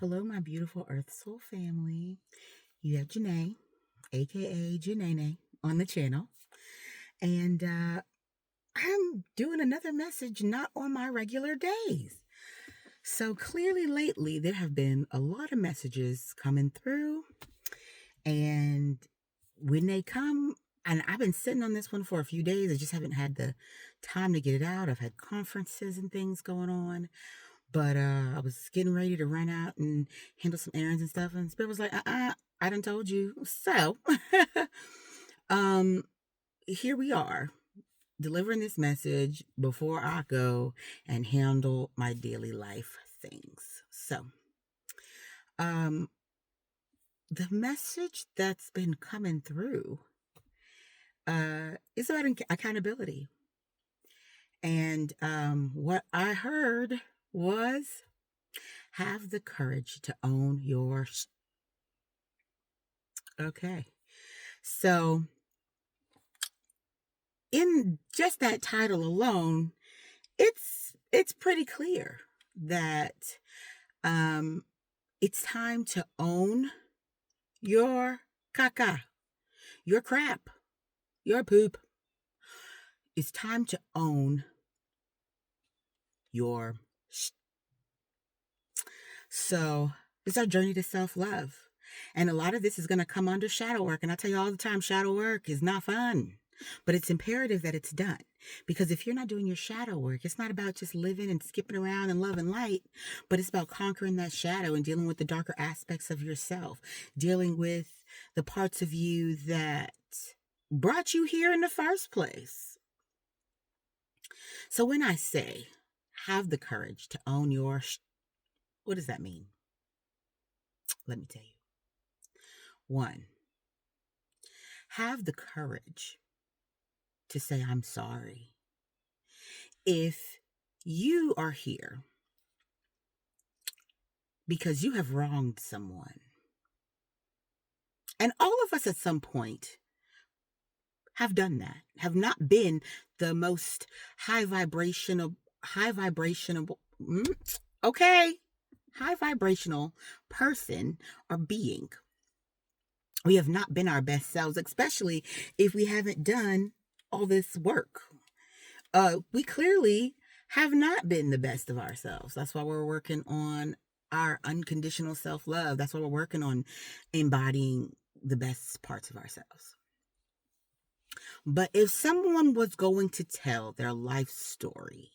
Hello, my beautiful Earth Soul family. You have Janae, aka Janae, on the channel. And I'm doing another message not on my regular days. So clearly, lately, there have been a lot of messages coming through. And when they come, and I've been sitting on this one for a few days, I just haven't had the time to get it out. I've had conferences and things going on. But I was getting ready to run out and handle some errands and stuff, and Spirit was like, I done told you. So, um, here we are, delivering this message before I go and handle my daily life things. So, um, the message that's been coming through is about accountability. And what I heard was have the courage to own your okay. So, in just that title alone, it's pretty clear that um, it's time to own your caca, your crap, your poop. It's time to own your. So, it's our journey to self love. And a lot of this is going to come under shadow work. And I tell you all the time, shadow work is not fun. But it's imperative that it's done. Because if you're not doing your shadow work, it's not about just living and skipping around and loving light, but it's about conquering that shadow and dealing with the darker aspects of yourself, dealing with the parts of you that brought you here in the first place. So when I say have the courage to own your, what does that mean? Let me tell you. One, have the courage to say, I'm sorry. If you are here because you have wronged someone, and all of us at some point have done that, have not been the most high vibrational, okay, high vibrational person or being. We have not been our best selves, especially if we haven't done all this work. We clearly have not been the best of ourselves. That's why we're working on our unconditional self-love. That's why we're working on embodying the best parts of ourselves. But if someone was going to tell their life story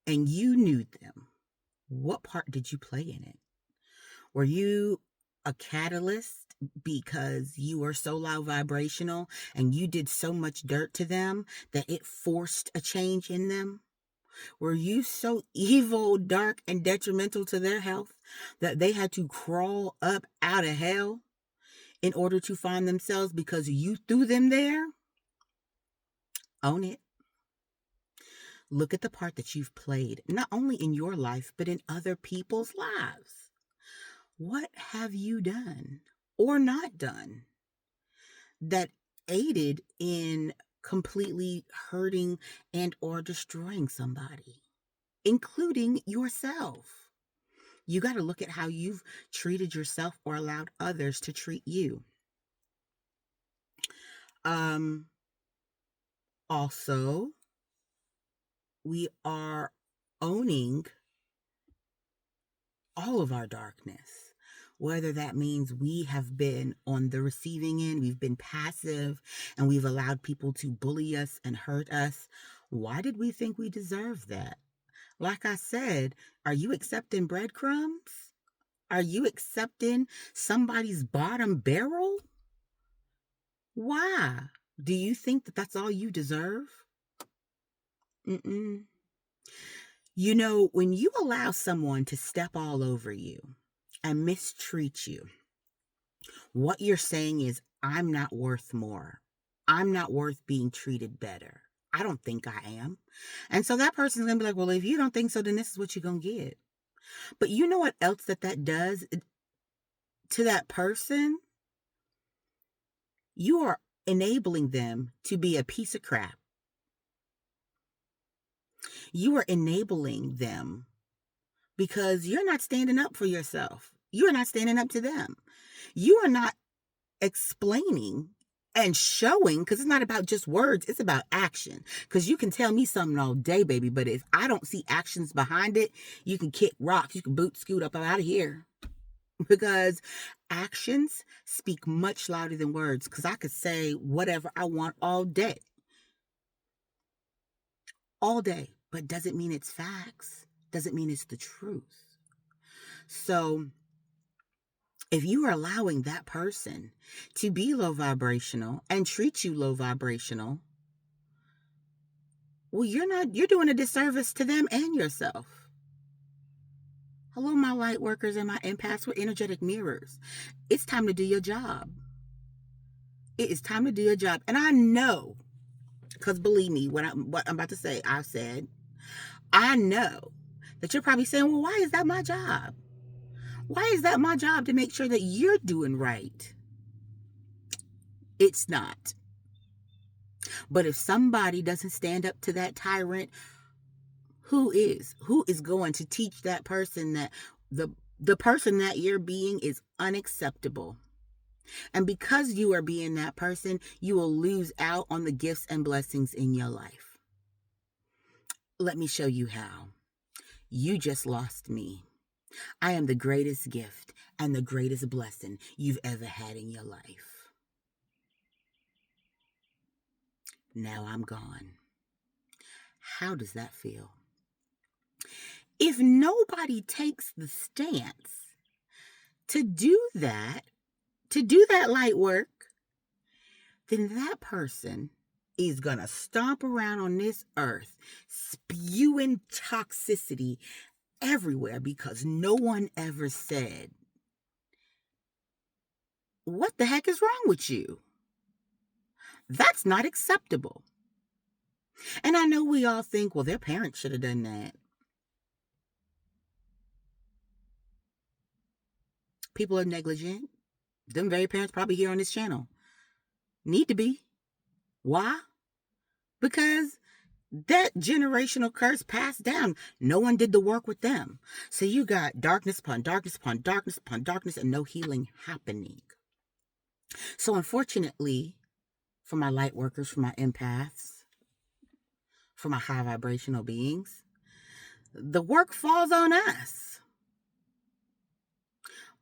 and you knew them, what part did you play in it? Were you a catalyst because you were so low vibrational and you did so much dirt to them that it forced a change in them? Were you so evil, dark, and detrimental to their health that they had to crawl up out of hell in order to find themselves because you threw them there? Own it. Look at the part that you've played, not only in your life, but in other people's lives. What have you done or not done that aided in completely hurting and or destroying somebody, including yourself? You got to look at how you've treated yourself or allowed others to treat you. Also, we are owning all of our darkness, whether that means we have been on the receiving end, we've been passive, and we've allowed people to bully us and hurt us. Why did we think we deserved that? Like I said, are you accepting breadcrumbs? Are you accepting somebody's bottom barrel? Why? Do you think that that's all you deserve? Mm-mm. You know, when you allow someone to step all over you and mistreat you, what you're saying is, I'm not worth more. I'm not worth being treated better. I don't think I am. And so that person's going to be like, well, if you don't think so, then this is what you're going to get. But you know what else that does to that person? You are enabling them to be a piece of crap. You are enabling them because you're not standing up for yourself. You are not standing up to them. You are not explaining and showing, because it's not about just words, it's about action. Because you can tell me something all day, baby, but if I don't see actions behind it, you can kick rocks, you can boot scoot up out of here. Because actions speak much louder than words. Because I could say whatever I want all day, but doesn't mean it's facts, doesn't mean it's the truth. So if you are allowing that person to be low vibrational and treat you low vibrational, well, you're doing a disservice to them and yourself. Hello, my light workers and my empaths. We're energetic mirrors. It's time to do your job. It is time to do your job. And I know, because believe me, what I'm about to say, I've said, I know that you're probably saying, well, why is that my job? Why is that my job to make sure that you're doing right? It's not. But if somebody doesn't stand up to that tyrant, who is going to teach that person that the person that you're being is unacceptable? And because you are being that person, you will lose out on the gifts and blessings in your life. Let me show you how. You just lost me. I am the greatest gift and the greatest blessing you've ever had in your life. Now I'm gone. How does that feel? If nobody takes the stance to do that light work, then that person is going to stomp around on this earth spewing toxicity everywhere because no one ever said, what the heck is wrong with you? That's not acceptable. And I know we all think, well, their parents should have done that. People are negligent. Them very parents probably here on this channel need to be. Why? Because that generational curse passed down. No one did the work with them. So you got darkness upon darkness upon darkness upon darkness and no healing happening. So unfortunately, for my light workers, for my empaths, for my high vibrational beings, the work falls on us.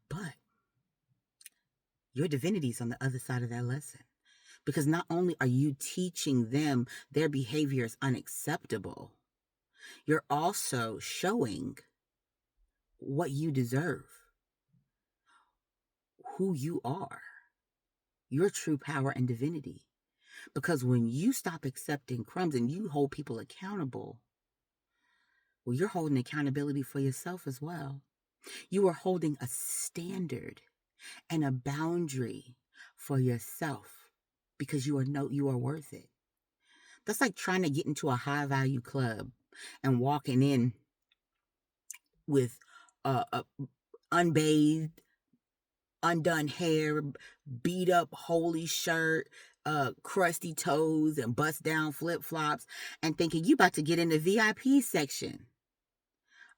But your divinity's on the other side of that lesson. Because not only are you teaching them their behavior is unacceptable, you're also showing what you deserve, who you are, your true power and divinity. Because when you stop accepting crumbs and you hold people accountable, well, you're holding accountability for yourself as well. You are holding a standard and a boundary for yourself. Because you are worth it. That's like trying to get into a high value club and walking in with a unbathed, undone hair, beat up holy shirt, crusty toes and bust down flip flops, and thinking you about to get in the VIP section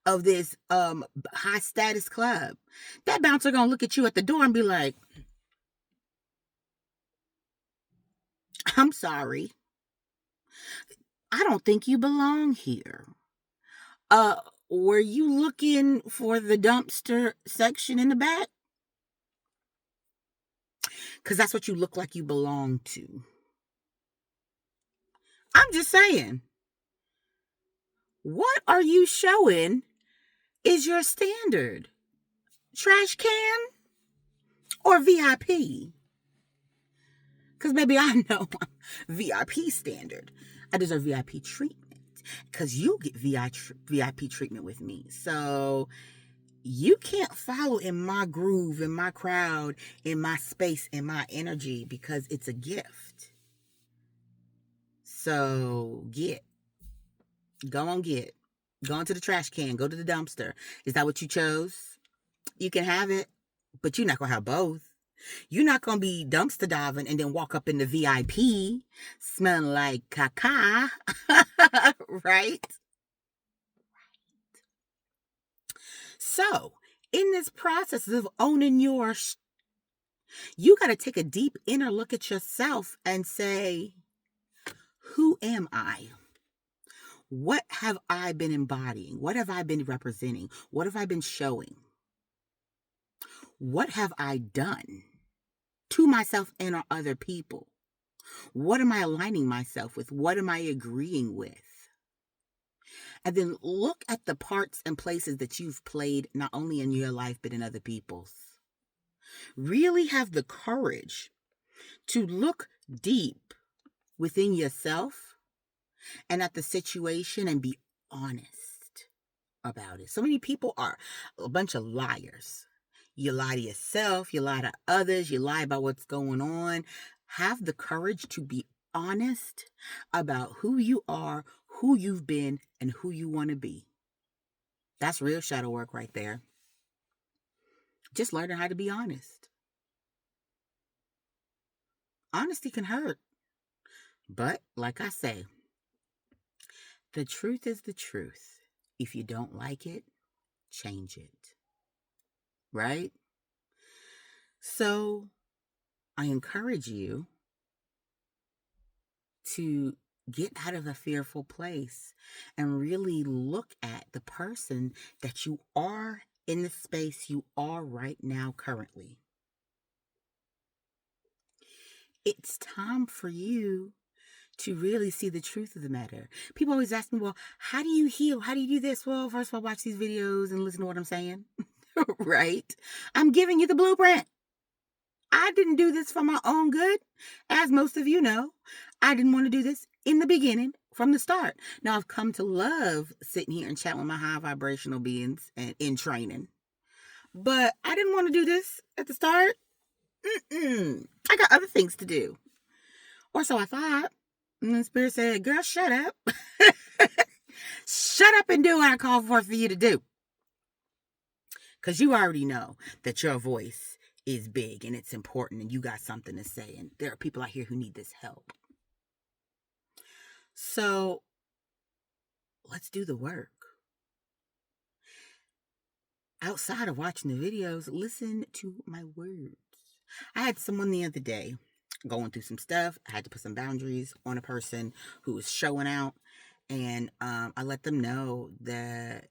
of this high status club. That bouncer gonna look at you at the door and be like, I'm sorry, I don't think you belong here. Were you looking for the dumpster section in the back? Because that's what you look like you belong to. I'm just saying. What are you showing is your standard? Trash can or VIP? Because maybe I know VIP standard. I deserve VIP treatment. Because you get VIP treatment with me. So you can't follow in my groove, in my crowd, in my space, in my energy, because it's a gift. So go into the trash can, go to the dumpster. Is that what you chose? You can have it, but you're not going to have both. You're not going to be dumpster diving and then walk up in the VIP smelling like caca, right? So, in this process of owning you got to take a deep inner look at yourself and say, who am I? What have I been embodying? What have I been representing? What have I been showing? What have I done to myself and or other people? What am I aligning myself with? What am I agreeing with? And then look at the parts and places that you've played, not only in your life, but in other people's. Really have the courage to look deep within yourself and at the situation and be honest about it. So many people are a bunch of liars. You lie to yourself, you lie to others, you lie about what's going on. Have the courage to be honest about who you are, who you've been, and who you want to be. That's real shadow work right there. Just learning how to be honest. Honesty can hurt. But like I say, the truth is the truth. If you don't like it, change it. Right? So I encourage you to get out of a fearful place and really look at the person that you are in the space you are right now currently. It's time for you to really see the truth of the matter. People always ask me, well, how do you heal? How do you do this? Well, first of all, watch these videos and listen to what I'm saying. Right? I'm giving you the blueprint. I didn't do this for my own good. As most of you know, I didn't want to do this in the beginning from the start. Now, I've come to love sitting here and chatting with my high vibrational beings and in training. But I didn't want to do this at the start. I got other things to do. Or so I thought. And the Spirit said, girl, shut up. Shut up and do what I call for you to do. Because you already know that your voice is big and it's important and you got something to say. And there are people out here who need this help. So let's do the work. Outside of watching the videos, listen to my words. I had someone the other day going through some stuff. I had to put some boundaries on a person who was showing out. And I let them know that,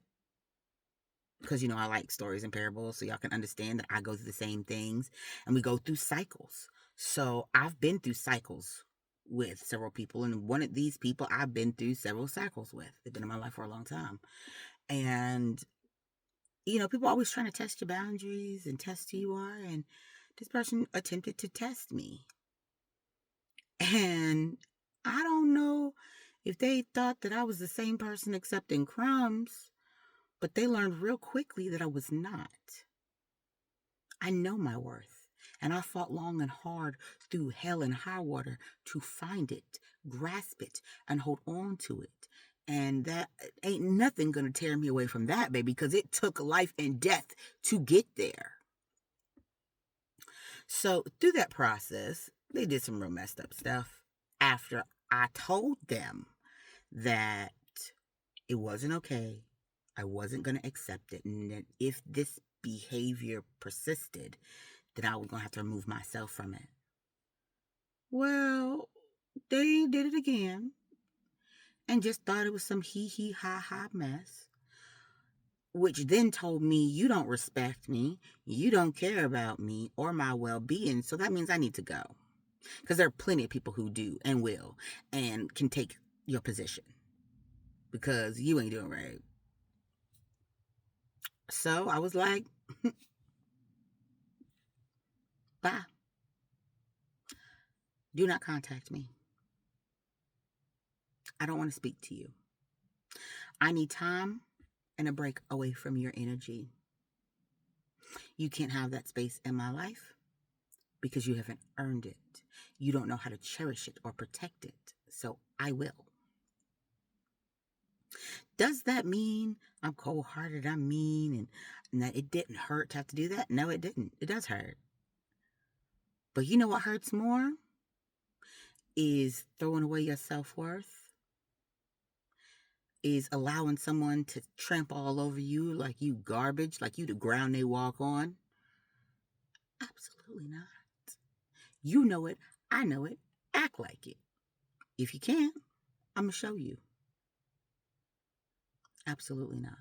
because, I like stories and parables, so y'all can understand that I go through the same things. And we go through cycles. So I've been through cycles with several people. And one of these people I've been through several cycles with. They've been in my life for a long time. And, people always trying to test your boundaries and test who you are. And this person attempted to test me. And I don't know if they thought that I was the same person accepting crumbs, but they learned real quickly that I was not. I know my worth, and I fought long and hard through hell and high water to find it, grasp it, and hold on to it. And that ain't nothing gonna tear me away from that, baby, because it took life and death to get there. So through that process, they did some real messed up stuff after I told them that it wasn't okay. I wasn't going to accept it. And that if this behavior persisted, then I was going to have to remove myself from it. Well, they did it again and just thought it was some hee ha ha mess, which then told me, you don't respect me, you don't care about me or my well-being, so that means I need to go. Because there are plenty of people who do and will and can take your position because you ain't doing right. So I was like, bye. Do not contact me. I don't want to speak to you. I need time and a break away from your energy. You can't have that space in my life because you haven't earned it. You don't know how to cherish it or protect it. So I will. Does that mean I'm cold-hearted, I'm mean, and that it didn't hurt to have to do that? No, it didn't. It does hurt. But you know what hurts more? Is throwing away your self-worth is allowing someone to trample all over you like you garbage, like you the ground they walk on? Absolutely not. You know it. I know it. Act like it. If you can't, I'm going to show you. Absolutely not.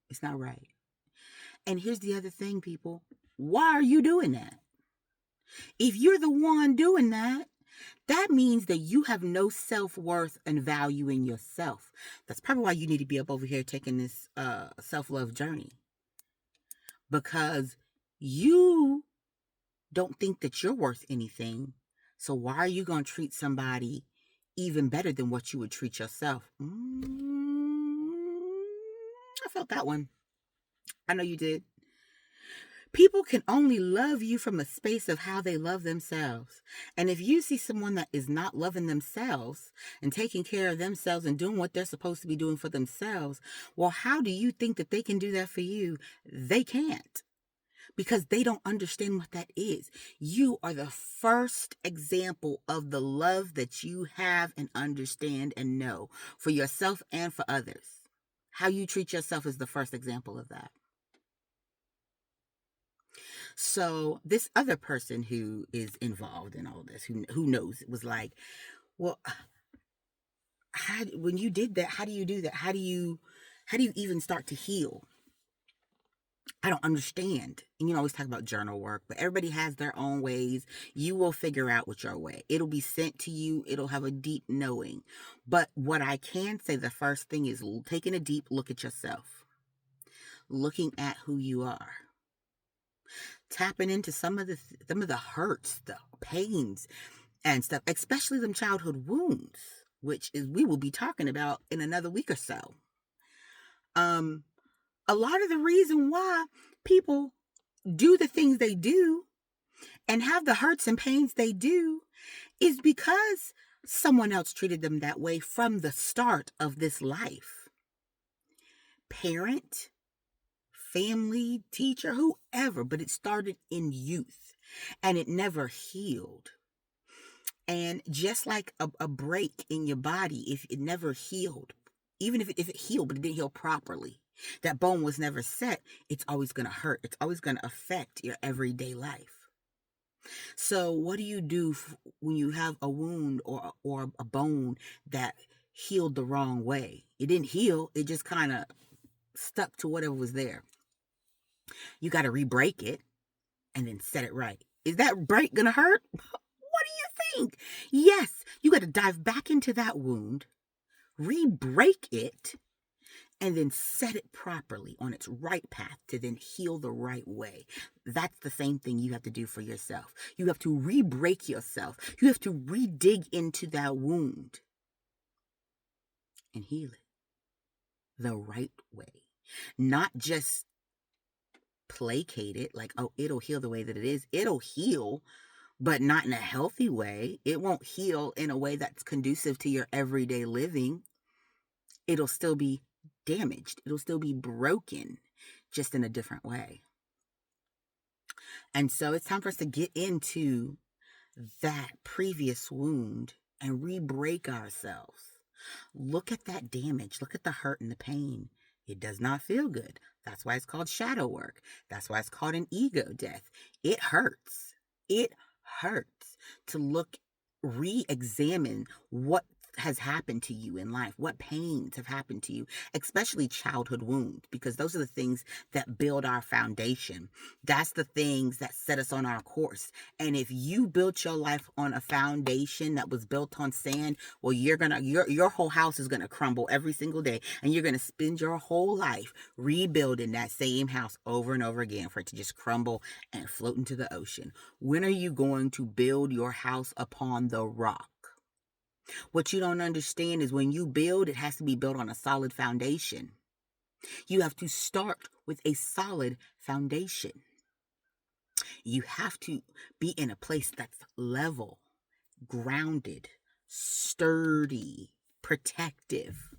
It's not right. And here's the other thing, people. Why are you doing that? If you're the one doing that, that means that you have no self-worth and value in yourself. That's probably why you need to be up over here taking this self-love journey. Because you don't think that you're worth anything. So why are you going to treat somebody even better than what you would treat yourself? I felt that one. I know you did. People can only love you from a space of how they love themselves. And if you see someone that is not loving themselves and taking care of themselves and doing what they're supposed to be doing for themselves, well, how do you think that they can do that for you? They can't. Because they don't understand what that is. You are the first example of the love that you have and understand and know for yourself and for others. How you treat yourself is the first example of that. So this other person who is involved in all this, who knows, it was like, well, when you did that, how do you do that? How do you even start to heal? I don't understand. And you always talk about journal work, but everybody has their own ways. You will figure out what your way. It'll be sent to you. It'll have a deep knowing. But what I can say, the first thing is taking a deep look at yourself. Looking at who you are. Tapping into some of the hurts, the pains and stuff, especially them childhood wounds, which is we will be talking about in another week or so. A lot of the reason why people do the things they do and have the hurts and pains they do is because someone else treated them that way from the start of this life. Parent, family, teacher, whoever, but it started in youth and it never healed. And just like a break in your body, if it never healed, even if it healed, but it didn't heal properly, that bone was never set, it's always going to hurt. It's always going to affect your everyday life. So what do you do when you have a wound or a bone that healed the wrong way? It didn't heal. It just kind of stuck to whatever was there. You got to re-break it and then set it right. Is that break going to hurt? What do you think? Yes, you got to dive back into that wound, re-break it, and then set it properly on its right path to then heal the right way. That's the same thing you have to do for yourself. You have to re-break yourself. You have to re-dig into that wound and heal it the right way. Not just placate it like, oh, it'll heal the way that it is. It'll heal, but not in a healthy way. It won't heal in a way that's conducive to your everyday living. It'll still be damaged. It'll still be broken, just in a different way. And so it's time for us to get into that previous wound and re-break ourselves. Look at that damage. Look at the hurt and the pain. It does not feel good. That's why it's called shadow work. That's why it's called an ego death. It hurts. It hurts to re-examine what has happened to you in life, what pains have happened to you, especially childhood wounds, because those are the things that build our foundation. That's the things that set us on our course. And if you built your life on a foundation that was built on sand, well, your whole house is gonna crumble every single day, and you're gonna spend your whole life rebuilding that same house over and over again for it to just crumble and float into the ocean. When are you going to build your house upon the rock? What you don't understand is when you build, it has to be built on a solid foundation. You have to start with a solid foundation. You have to be in a place that's level, grounded, sturdy, protective,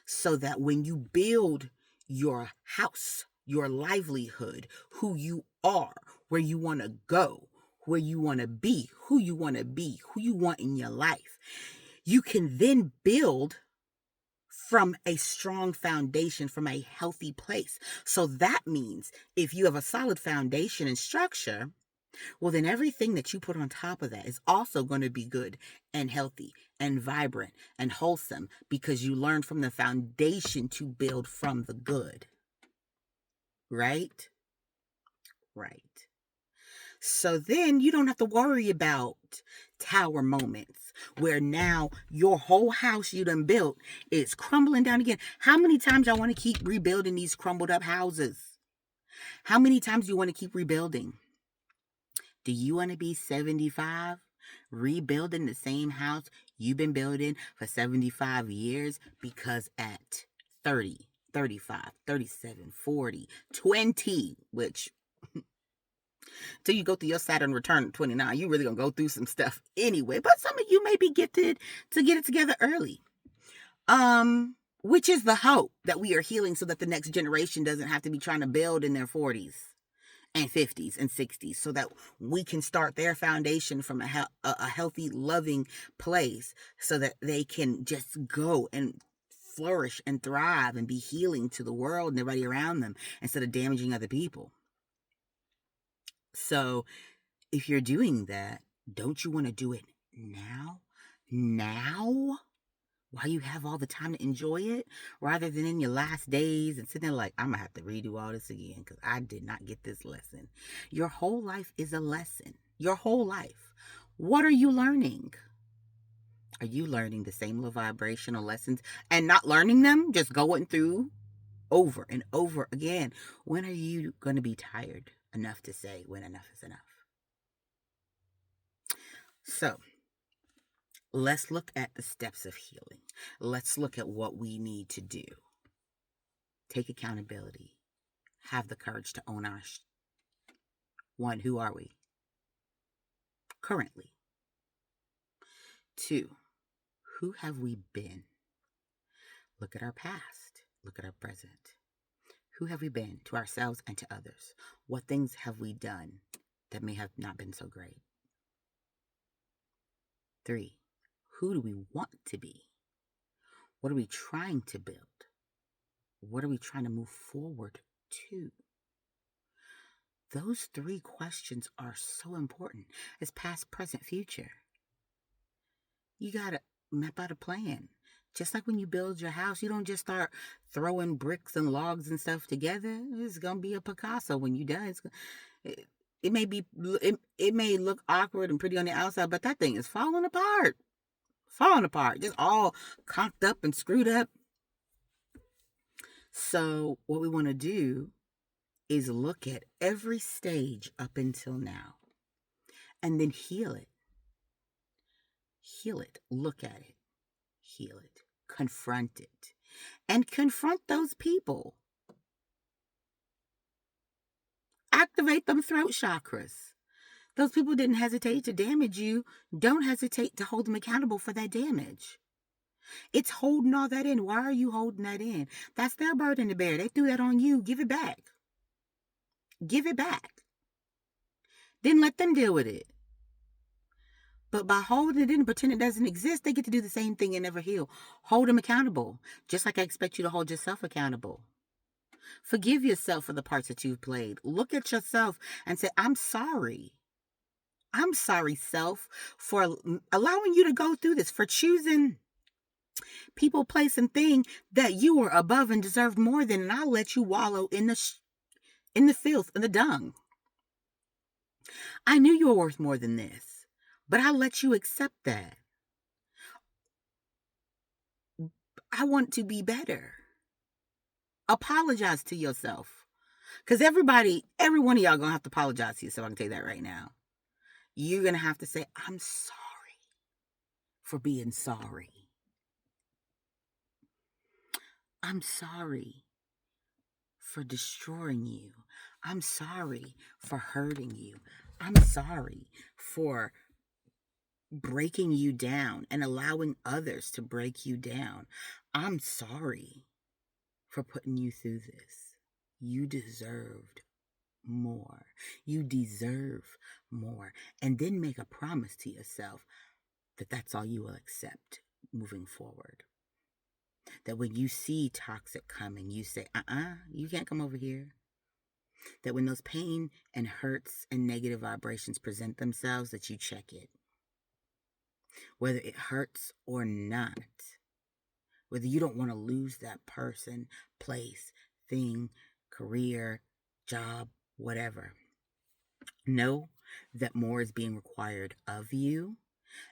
so that when you build your house, your livelihood, who you are, where you want to go, where you want to be, who you want to be, who you want in your life, you can then build from a strong foundation, from a healthy place. So that means if you have a solid foundation and structure, well, then everything that you put on top of that is also going to be good and healthy and vibrant and wholesome because you learned from the foundation to build from the good. Right? Right. So then you don't have to worry about tower moments where now your whole house you done built is crumbling down again. How many times y'all want to keep rebuilding these crumbled up houses? How many times do you want to keep rebuilding? Do you want to be 75 rebuilding the same house you've been building for 75 years? Because at 30, 35, 37, 40, 20, which till you go through your Saturn return at 29, you really gonna go through some stuff anyway. But some of you may be gifted to get it together early. Which is the hope that we are healing so that the next generation doesn't have to be trying to build in their 40s and 50s and 60s so that we can start their foundation from a healthy, loving place so that they can just go and flourish and thrive and be healing to the world and everybody around them instead of damaging other people. So if you're doing that, don't you want to do it now? Now? While you have all the time to enjoy it, rather than in your last days and sitting there like, I'm going to have to redo all this again because I did not get this lesson. Your whole life is a lesson. Your whole life. What are you learning? Are you learning the same little vibrational lessons and not learning them? Just going through over and over again. When are you going to be tired enough to say when enough is enough? So, let's look at the steps of healing. Let's look at what we need to do. Take accountability. Have the courage to own our... One, who are we? Currently. Two, who have we been? Look at our past. Look at our present. Who have we been to ourselves and to others? What things have we done that may have not been so great? Three, who do we want to be? What are we trying to build? What are we trying to move forward to? Those three questions are so important. It's past, present, future. You got to map out a plan. Just like when you build your house, you don't just start throwing bricks and logs and stuff together. It's going to be a Picasso when you're done. It may look awkward and pretty on the outside, but that thing is falling apart. Just all conked up and screwed up. So what we want to do is look at every stage up until now and then heal it. Heal it. Look at it. Heal it. Confront it. And confront those people. Activate them throat chakras. Those people didn't hesitate to damage you. Don't hesitate to hold them accountable for that damage. It's holding all that in. Why are you holding that in? That's their burden to bear. They threw that on you. Give it back. Give it back. Then let them deal with it. But by holding it in and pretend it doesn't exist, they get to do the same thing and never heal. Hold them accountable, just like I expect you to hold yourself accountable. Forgive yourself for the parts that you've played. Look at yourself and say, I'm sorry. I'm sorry, self, for allowing you to go through this, for choosing people, place, and thing that you were above and deserved more than, and I'll let you wallow in the filth and the dung. I knew you were worth more than this, but I'll let you accept that. I want to be better. Apologize to yourself. Because every one of y'all gonna have to apologize to yourself. I can tell you that right now. You're gonna have to say, I'm sorry for being sorry. I'm sorry for destroying you. I'm sorry for hurting you. I'm sorry for breaking you down and allowing others to break you down. I'm sorry for putting you through this. You deserved more. You deserve more. And then make a promise to yourself that that's all you will accept moving forward. That when you see toxic coming, you say, you can't come over here. That when those pain and hurts and negative vibrations present themselves, that you check it. Whether it hurts or not. Whether you don't want to lose that person, place, thing, career, job, whatever. Know that more is being required of you,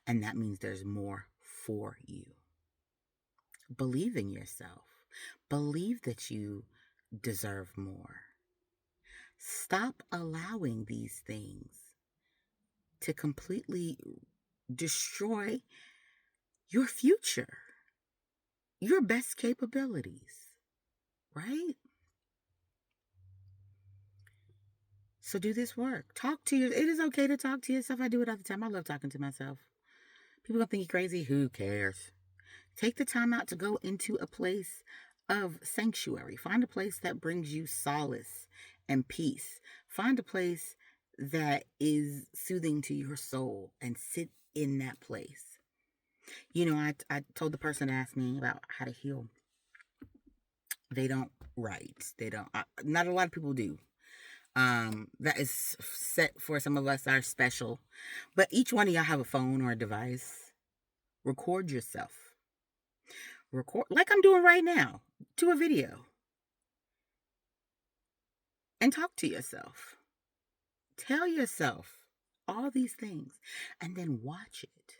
and that means there's more for you. Believe in yourself. Believe that you deserve more. Stop allowing these things to completely destroy your future, your best capabilities, right? So do this work. It is okay to talk to yourself. I do it all the time. I love talking to myself. People gonna think you're crazy. Who cares? Take the time out to go into a place of sanctuary. Find a place that brings you solace and peace. Find a place that is soothing to your soul and sit in that place. You know, I told the person that asked me about how to heal. They don't write. They don't. Not a lot of people do. That is set for some of us are special. But each one of y'all have a phone or a device. Record yourself. Record like I'm doing right now. Do a video. And talk to yourself. Tell yourself all these things. And then watch it.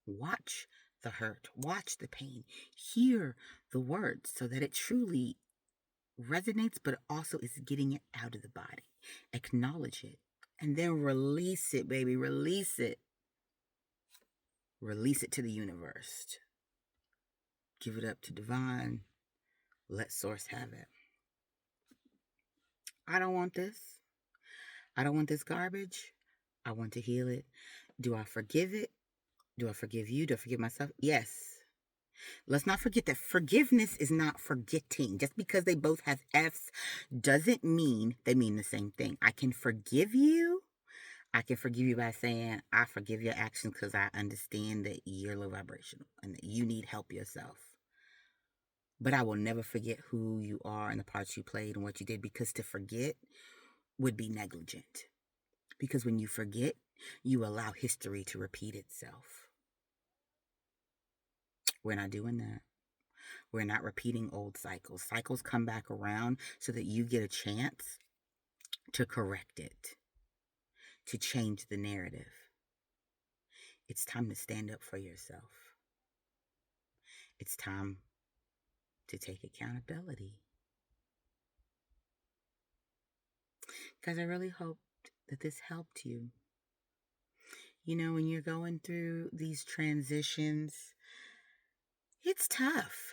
Watch the hurt. Watch the pain. Hear the words so that it truly resonates, but also is getting it out of the body. Acknowledge it. And then release it, baby. Release it. Release it to the universe. Give it up to divine. Let source have it. I don't want this. I don't want this garbage. I want to heal it. Do I forgive it? Do I forgive you? Do I forgive myself? Yes. Let's not forget that forgiveness is not forgetting. Just because they both have F's doesn't mean they mean the same thing. I can forgive you. I can forgive you by saying, I forgive your actions because I understand that you're low vibrational and that you need help yourself. But I will never forget who you are and the parts you played and what you did, because to forget would be negligent. Because when you forget, you allow history to repeat itself. We're not doing that. We're not repeating old cycles. Cycles come back around so that you get a chance to correct it, to change the narrative. It's time to stand up for yourself. It's time to take accountability. Guys, I really hoped that this helped you. You know, when you're going through these transitions, it's tough.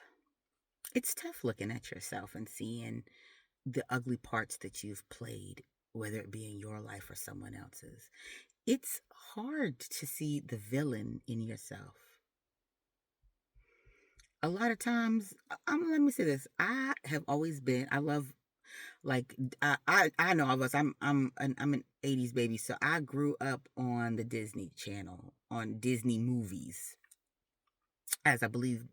It's tough looking at yourself and seeing the ugly parts that you've played, whether it be in your life or someone else's. It's hard to see the villain in yourself. A lot of times, let me say this. I have always been, I love, like, I know of us. I'm an 80s baby, so I grew up on the Disney Channel, on Disney movies, as I believe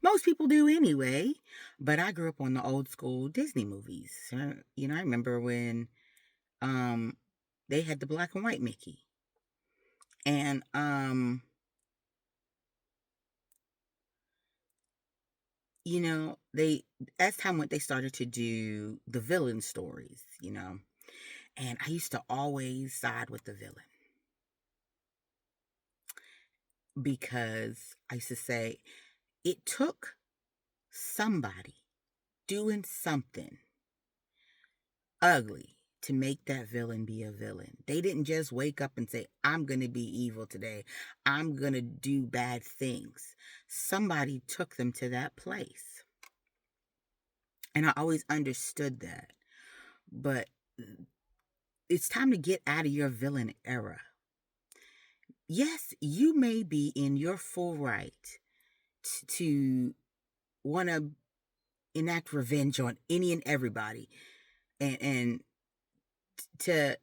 most people do anyway. But I grew up on the old school Disney movies. You know, I remember when they had the black and white Mickey. And you know, as time went, they started to do the villain stories, you know. And I used to always side with the villain. Because I used to say, it took somebody doing something ugly to make that villain be a villain. They didn't just wake up and say, I'm going to be evil today. I'm going to do bad things. Somebody took them to that place. And I always understood that. But it's time to get out of your villain era. Yes, you may be in your full right to want to enact revenge on any and everybody, and to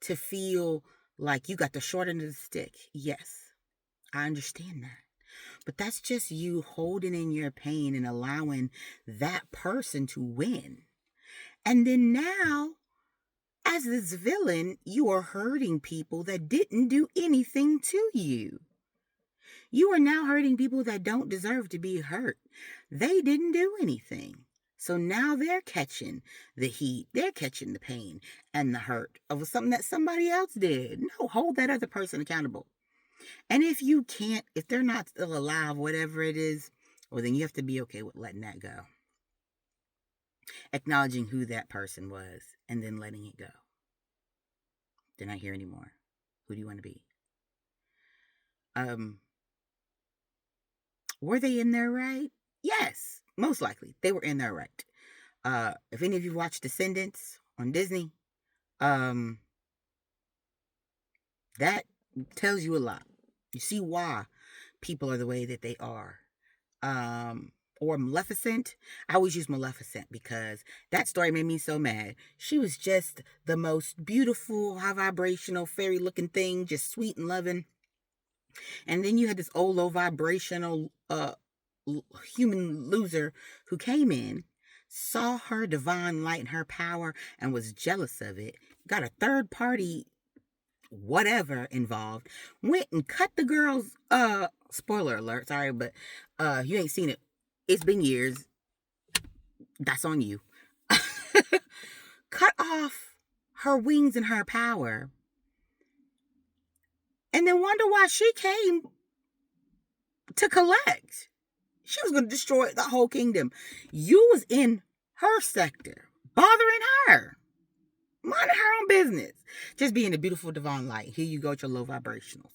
feel like you got the short end of the stick. Yes, I understand that. But that's just you holding in your pain and allowing that person to win. And then now, as this villain, you are hurting people that didn't do anything to you. You are now hurting people that don't deserve to be hurt. They didn't do anything. So now they're catching the heat. They're catching the pain and the hurt of something that somebody else did. No, hold that other person accountable. And if you can't, if they're not still alive, whatever it is, well, then you have to be okay with letting that go. Acknowledging who that person was and then letting it go. They're not here anymore. Who do you want to be? Were they in their right? Yes, most likely. They were in their right. If any of you watched Descendants on Disney, that tells you a lot. You see why people are the way that they are. Or Maleficent. I always use Maleficent because that story made me so mad. She was just the most beautiful, high vibrational, fairy looking thing, just sweet and loving. And then you had this old, low vibrational human loser who came in, saw her divine light and her power, and was jealous of it. Got a third party whatever involved, went and cut the girl's spoiler alert, sorry, but you ain't seen it. It's been years. That's on you. Cut off her wings and her power. And then wonder why she came to collect. She was going to destroy the whole kingdom. You was in her sector, bothering her, minding her own business, just being a beautiful divine light. Here you go with your low vibrationals.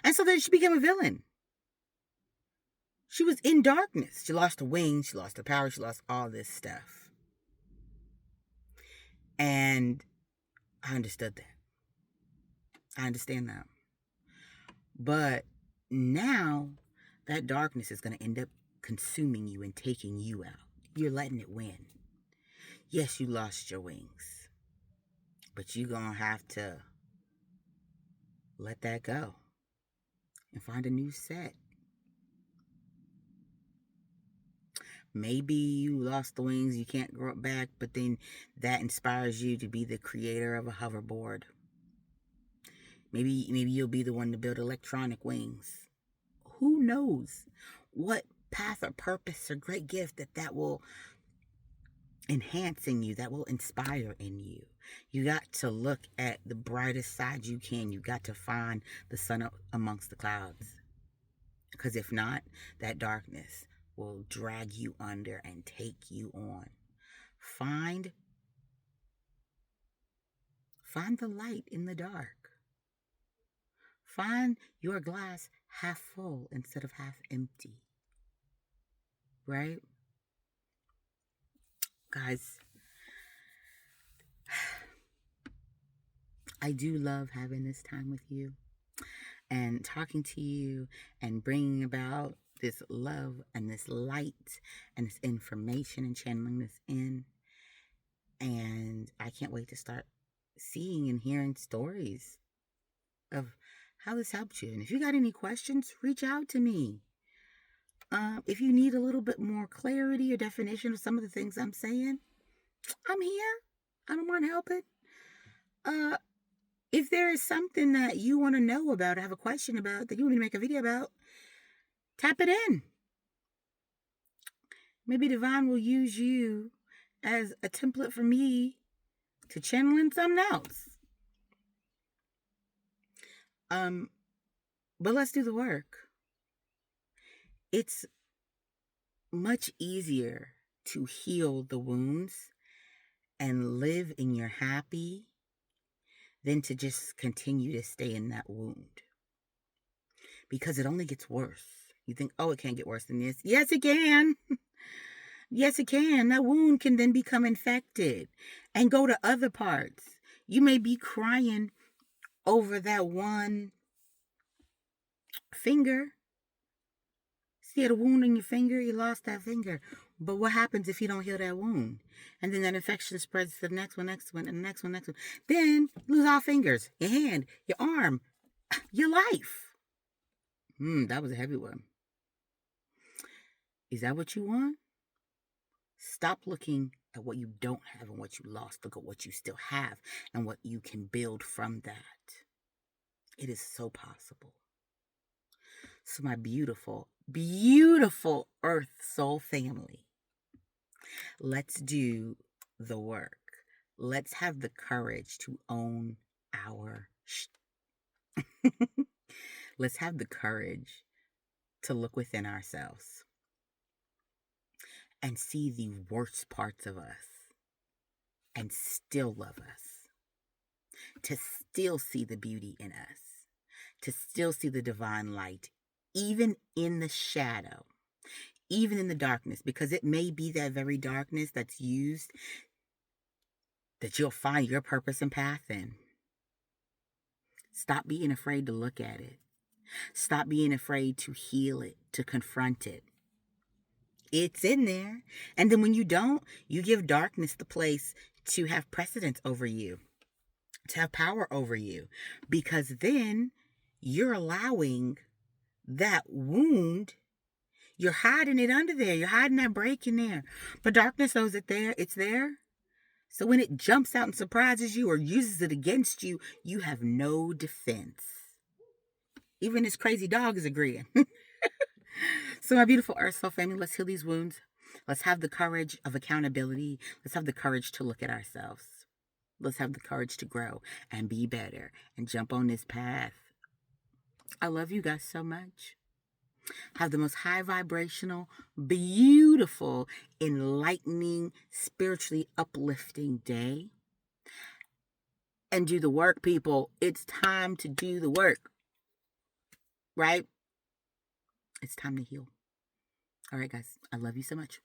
And so then she became a villain. She was in darkness. She lost her wings. She lost her power. She lost all this stuff. And I understood that. I understand that. But now that darkness is going to end up consuming you and taking you out. You're letting it win. Yes, you lost your wings. But you're going to have to let that go and find a new set. Maybe you lost the wings, you can't grow it back, but then that inspires you to be the creator of a hoverboard. Maybe you'll be the one to build electronic wings. Who knows what path or purpose or great gift that will enhance in you, that will inspire in you. You got to look at the brightest side you can. You got to find the sun amongst the clouds. Because if not, that darkness will drag you under and take you on. Find the light in the dark. Find your glass half full instead of half empty. Right? Guys, I do love having this time with you and talking to you and bringing about this love and this light and this information and channeling this in. And I can't wait to start seeing and hearing stories of how this helped you. And if you got any questions, reach out to me. If you need a little bit more clarity or definition of some of the things I'm saying, I'm here. I don't mind helping. If there is something that you want to know about, or have a question about, that you want me to make a video about, tap it in. Maybe Divine will use you as a template for me to channel in something else. But let's do the work. It's much easier to heal the wounds and live in your happy than to just continue to stay in that wound. Because it only gets worse. You think, oh, it can't get worse than this. Yes, it can. Yes, it can. That wound can then become infected and go to other parts. You may be crying over that one finger. See, you had a wound in your finger, you lost that finger. But what happens if you don't heal that wound? And then that infection spreads to the next one, and the next one. Then you lose all fingers, your hand, your arm, Your life. That was a heavy one. Is that what you want? Stop looking at what you don't have and what you lost. Look at what you still have and what you can build from that. It is so possible. So my beautiful, beautiful Earth Soul family, let's do the work. Let's have the courage to own our let's have the courage to look within ourselves and see the worst parts of us and still love us, to still see the beauty in us, to still see the divine light, even in the shadow, even in the darkness, because it may be that very darkness that's used that you'll find your purpose and path in. Stop being afraid to look at it. Stop being afraid to heal it, to confront it. It's in there. And then when you don't, you give darkness the place to have precedence over you, to have power over you, because then you're allowing that wound, you're hiding it under there. You're hiding that break in there. But darkness knows it there. It's there. So when it jumps out and surprises you or uses it against you, you have no defense. Even this crazy dog is agreeing. So my beautiful Earth Soul family, let's heal these wounds. Let's have the courage of accountability. Let's have the courage to look at ourselves. Let's have the courage to grow and be better and jump on this path. I love you guys so much. Have the most high vibrational, beautiful, enlightening, spiritually uplifting day. And do the work, people. It's time to do the work. Right? It's time to heal. All right, guys. I love you so much.